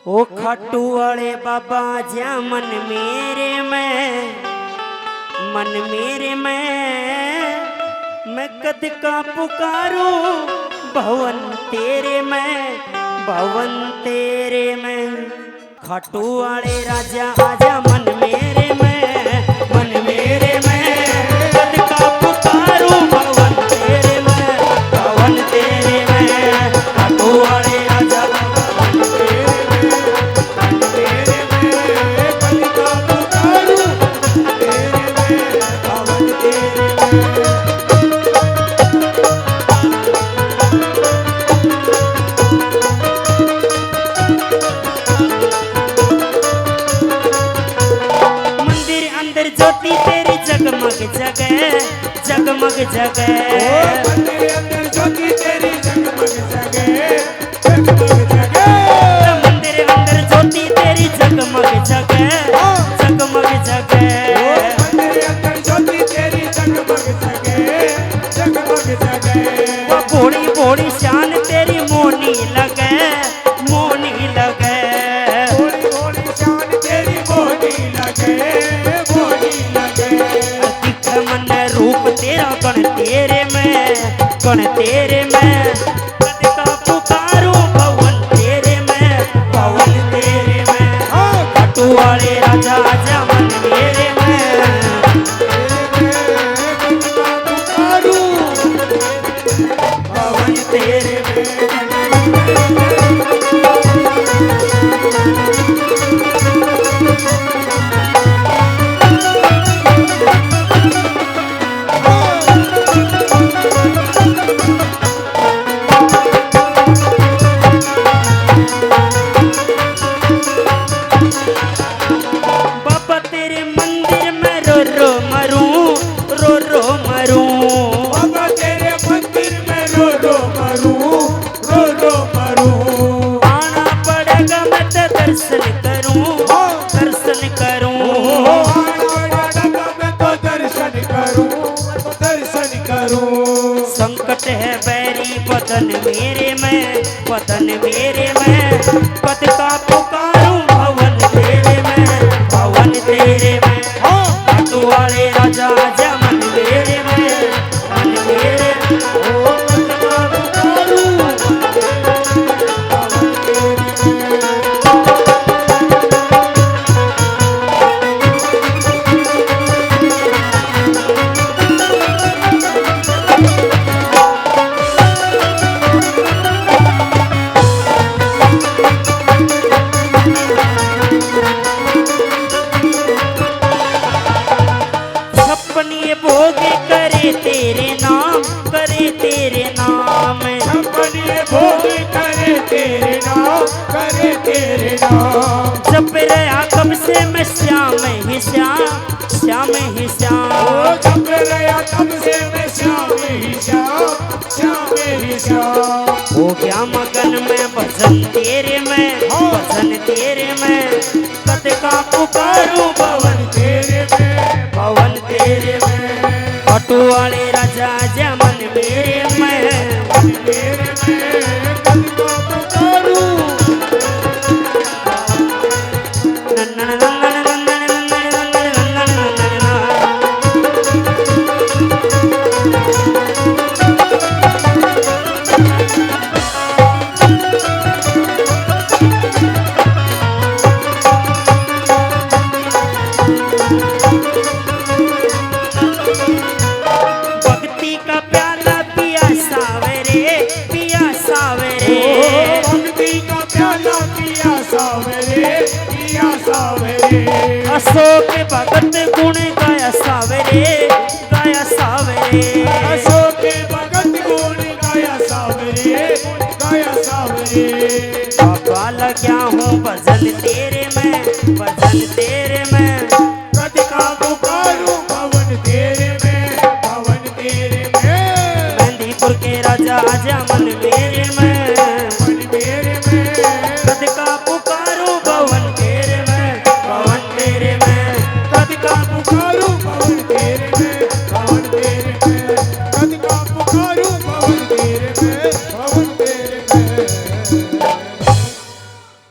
ओ खाटू वाले बाबा जा मन मेरे में मैं कद का पुकारूं भवन तेरे में खाटू वाले राजा आजा मन मेरे में कद का पुकारूं भवन तेरे में खाटू वाले राजा ज्योति तेरी जगमग जगे जगमग जगे मंदिर अंदर ज्योति तेरी जगमग जगे जगमग जगे मंदिर अंदर ज्योति तेरी जगमग जगे जगमग जगे मंदिर अंदर ज्योति तेरी जगमग जगे जगमग जगे वो बूढ़ी बूढ़ी शान तेरी मोनी लगे मोनी लगे बूढ़ी बूढ़ी शान तेरी मोनी लगे रूप तेरा कण तेरे में कद का पुकारूं भवन तेरे में खाटू वाले राजा आजा मन मेरे में कद का पुकारूं भवन तेरे में संकट है बैरी वतन मेरे में पद का पुकारूं भवन तेरे में खाटू वाले राजा आजा मन मेरे में ओ पद का पुकारूं भोगे करे तेरे नाम छपने भोगे करे तेरे नाम जब रहा कब से मैं श्याम ही श्याम जब रहा कब से मैं श्याम ही श्याम हो गया मगन में भजन तेरे में कद का पुकारूं भवन तेरे में खाटू वाले राजा आजा मन मेरे में कद का पुकारूं भक्ति का प्याला पिया सावरे भक्ति का प्याला पिया सावरे अशोक भगत गुण गाया सावरे अशोक भगत गुण गाया सावरे बाबा लग्या हूँ भजन तेरे